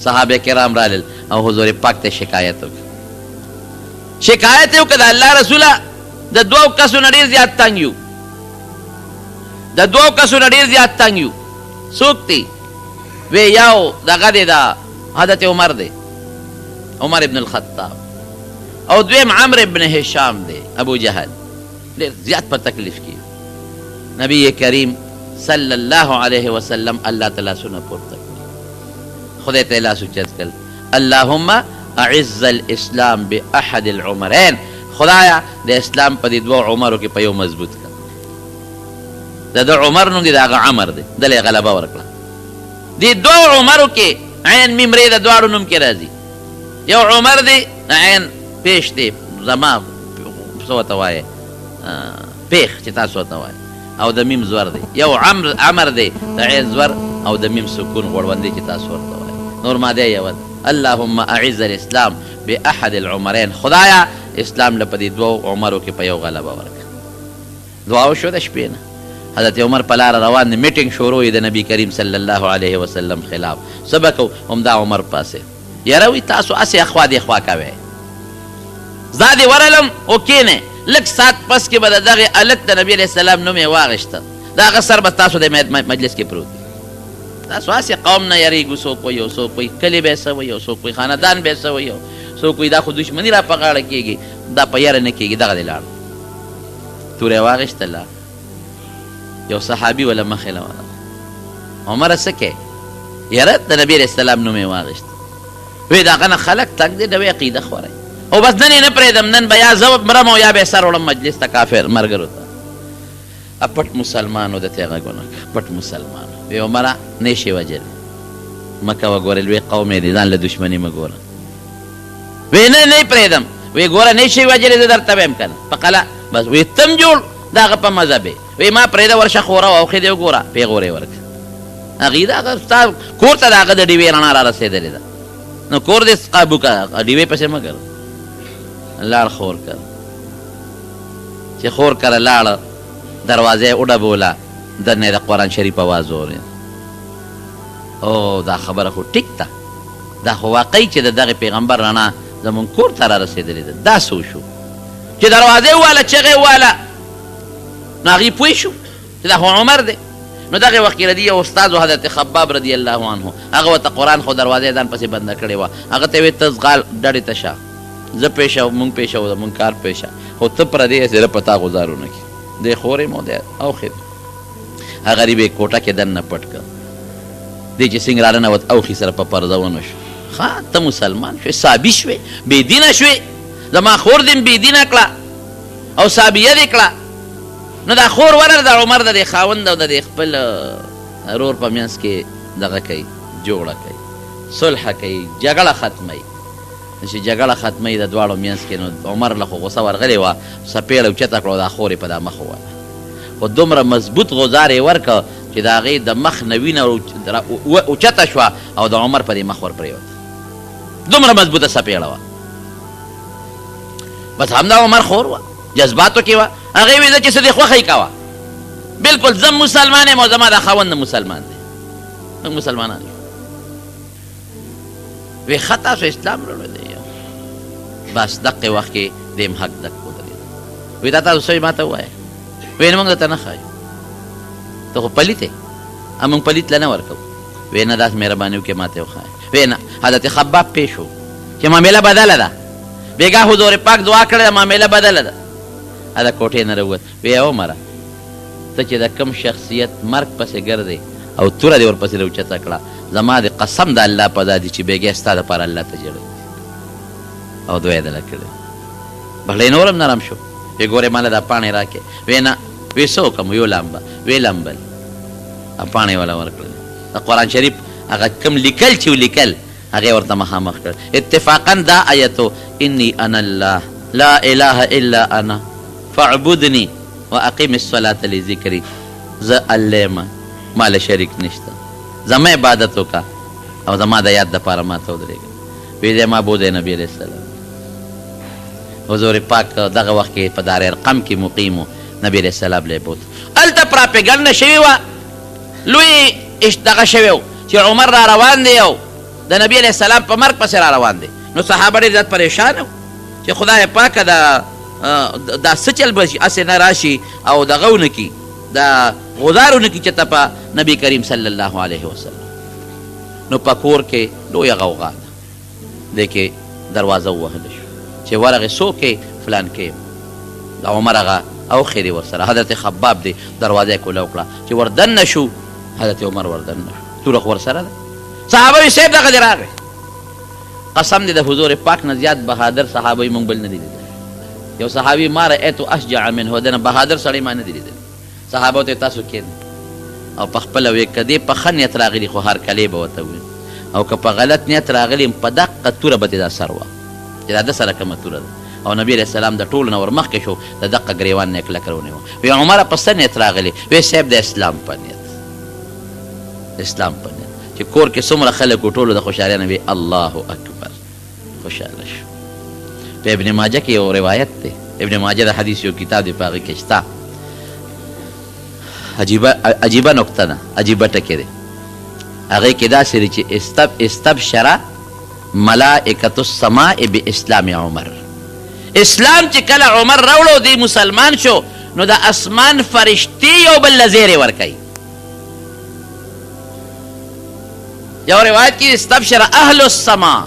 صحابه کرام رالل او حضور پاک ته شکایت وکړه شکایت یې وکړه د الله رسوله د دوو کسو نه ډېر زیات تنګ یو د دوو کسو نه ډېر زیات تنګ یو څوک دی وی یو دغه دی دا حضرت عمر دی عمر ابن الخطاب او دویم عمرو ابن هشام دی ابو جهل ډېر زیات په تکلیف کې نبی کریم صلی الله علیه وسلم الله تعالی سونه پورته کړ خدای ته لاس اوچت کړ اللهم اعز الاسلام باحد العمرین خدایا د اسلام په دې دوه عمرو کې په یو مضبوط کړ د دو عمر نوم دی د هغه عمر دی دلې غلبه ورکړه دې دوه عمرو کې عین میم ری د دواړو نوم کې راځي یو عمر دی عین پیش دی زما څه ورته وایي پیخ چې تاسو ورته وایي او د میم زور دی یو عمر دی د عین زور او د میم سکون غوړوندې چې تاسو ورته وایي نور ماده یو اللهم اعز الاسلام باحد العمرین خدایا اسلام له په دې دوه عمرو کې په یو غلبه ورکړه دعا وشوه د شپې نه حضرت عمر په لاره روان دی میټینګ شروع یې د نبي کریم صلی الله علیه وسلم خلاف سبق همدا عمر پاسې یاره وی تاسو هسې اخوا دې خوا کوئ زه دې ورلم او کښېنئ لږ ساعت پس کې به د دغې هلک د نبي علیه السلام نوم یې واغېسته د هغه سر به ستاسو د مجلس کې پروت دی تاسو هسې قوم نه یریږو څوک وایي او څوک وایي کلي به یې څه وایي او څوک وایي خاندان به یې څه وایي او څوک وایي دا خو دشمني را په غاړه کېږي دا په یره نه کېږي دغه دې لاړ توره یې واغېستله یو صحابي ولا مخې له ورغله عمره څه کې یاره د نبي علیه السلام نوم یې واغېست وی د هغه نه خلک تنګ دی د وی عقیده خوری او بس نن یې نه پرېږدم نن به یا زه مرم او یا به یې سر وړم مجلس ته کافر ملګرو ته پټ مسلمان و دته هغه غونه پټ مسلمان وی عمره نه شي وجلې مه کوه ګورې لوی قوم یې دی ځان له دشمني مه ګوره وی نه نه یې پرېږدم وی ګوره نه شي وجلې زه درته ویم که نه په قله بس وی تم جوړ د هغه په مذهب یې وی ما پرېږده ورشه خوره واوښې دې وګوره پیغور یې ورکړه هغې د هغه ستا کور ته د هغه د ډیوې رڼا را رسېدلې ده نو کور دې قابو که ډیوې پسې مه ګره لاړ خور کر چې خور کره لاړه دروازه یې وډبوله دننه یې د قرآن شریف اواز واورېد او دا خبره خو ټیک ده دا خو واقعي چې د دغې پیغمبر رڼا زمونږ کور ته را رسېدلې ده دا څه وشو چې دروازه یې وواله چغې وواله نو هغې پوه شو چې دا خو عمر دی نو دغې وخت کې ردي یو استاد و حضرت خباب رضی الله عنه هغه ورته قرآن خو دروازه یې ځان پسې بنده کړې وه هغه ته یې ویې ته ځغال ډډې ته شه زه پیشه او مونږ پیشه او زمونږ کار پیشه خو ته پردې یې زه په تا ګزارونه کړي دی خورې مو دی اوښې هغه غریب یې کوټه کې دننه پټ کړ دی چې څنګه راننوت اوښي سره په پرده ونه شو ښه ته مسلمان شوې صابي شوې بېدینه شوې زما خور دې بېدینه کړه او صابیه دې کړه نو دا خور ورر د عمر د دې خاوند او د دې خپل رور په منځ کې دغه کوي جوړه کوي صلح کوي جګړه ختموي چې جګړه ختموي د دواړو منځ کې نو عمر له خو غوسه ورغلې وه څپېړه اوچته کړه او دا خور یې په دا مخ وواله خو دومره مضبوط غوزار یې ورکړه چې د هغې د مخ نه وینه اوچته شوه او د عمر په دې مخ ور پرېوته دومره مضبوطه څپېړه وه بس همدا عمر خور وه جذباتو کې وه هغې ویل چې څه دې خوښه یې کوه بلکل زه مسلمان یم او زما دا خاوند مسلمان دی موږ مسلمانان یو وی ښه تاسو اسلام راوړی دی بس دقې وخت کې دیم حق دک ودرېد وی دا تاسو څه ما ته ووایه وی نه موږ درته نه ښایو ته خو پلیت یې موږ پلیت له نه ورکوو وی نه داسې مهرباني وکړې ما ته وښایه وی نه حضرت خباب پیش و چې معامله بدله ده بېګاه حضور پاک دعا کړې ده معامله بدله ده هله کوټې نه راووت وی عمره ته چې د کوم شخصیت مرګ پسې ګرځې او توره دې ورپسې راوچته کړه زما د قسم د الله په ذات چې بېګیا ستا دپاره الله ته ژړوي او دوی یې دله کړې بهله یې نور هم نرم شو وی ګورې ماله دا پاڼې راکې وی نه وی څه وکړم یو لامبه وی لمبل پاڼې والا ورکړلې د قرآن شریف هغه کوم لیکل چې ولیکل هغې ورته مخامخ کړ اتفاقا دا آیتو انی انا الله لا اله الا انا فاعبدني واقیم الصلاة لذکری زه الله یم ما له شریک نشته زما عبادت وکړه او زما د یاد دپاره ما ته ودرېږه وی دی ما بوځی نبي علیه السلام حضور پاک دغه وخت کې په دار ارقم کې مقیم و نبي علیه السلام له یې بوت هلته پراپېګنډه شوې وه لوی دغه شوی و چې عمر را روان دی او د نبی علیه السلام په مرګ پسې را روان دی. نو صحابه ډېر زیات پریشان وو چې خدای پاکه دا څه چل به هسې نه راشي او دغه ونه کي دا غذار ونه کي چې ته په نبي کریم صلی الله علیه وسلم. نو په کور کې لویه غوغا ده. دی کې دروازه ووهله شو چې ورغې څوک یې فلان کې د عمر هغه اوښې دی ورسره. حضرت خباب دی دروازه یې کوله وکړه چې وردننه شو. حضرت عمر وردننه شو توره خو ورسره ده. صحابه وي صاحب دغه دی راغی. قسم دی د حضور پاک نه زیات بهادر صحابه مونږ بل نه دي لیدلی. یو صحابي ما رأیتو اشجع منه، دنه بهادر سړی ما نه دي لیدلی. صحابو ته تاسو کښېنئ او په خپله ویې که دې په ښه نیت راغلي خو هرکلی به ورته وویل، او که په غلط نیت راغلي په دقه توره به دې دا سر وه چې دا ده سره کومه توره ده. او نبي علیه السلام د ټولو نه ورمخکې شو د دقه ګریوان نه یې کلکه ونیوه. وی عمره په څه نیت راغلي؟ وی صاحب د اسلام په نیت. اسلام په نیت چې کور کې څومره خلک و ټولو د خوشحالۍ نه وی الله اکبر خوشحاله شو. په ابن ماجه کې یو روایت دی. ابن ماجه د حدیث یو کتاب دی، په هغې کې شته عجیبه نکته ده، عجیبه ټکې دی. هغې کې داسې دی چې استبشره ملائکة السماء باسلام عمر. اسلام چې کله عمر راوړو دی مسلمان شو، نو د اسمان فرشتي یو بل له زیرې ورکوي. یو روایت کې استبشر اهل السماء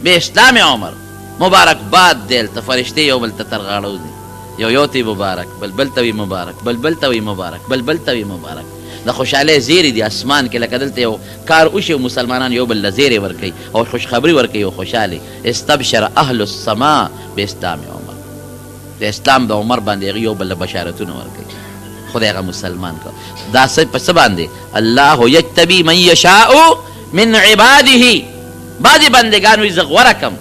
باسلام عمر. مبارکباد دی هلته فرشتې یو بل ته تر غاړو دي. یو ته مبارک، بل ته وي مبارک، بل ته وي مبارک، بل ته وي مبارک. د خوشحالۍ زیرې دي اسمان کې، لکه دلته یو کار وشي او مسلمانان یو بل له زیرې ورکوي او خوشخبري ورکوي او خوشحالي. استبشر اهل السماء باسلام عمر. د اسلام د عمر باندې هغې یو بل له بشارتونه ورکوي. خدای هغه مسلمان کړ. دا په څه باندې؟ الله یجتبي من یشاء من عباده. بعضې بندګان وي زه غوره کم،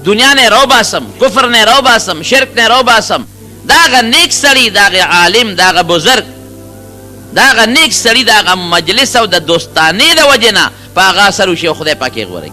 دنیا نه راوباسم، کفر نه راوباسم، شرک نه راوباسم. دا هغه نیک سړي، دا هغه عالم، دا هغه بزرګ، دا هغه نیک سړي د هغه مجلس او د دوستانې د وجې نه په هغه اثر وشي او خدای پاک یې غوروي.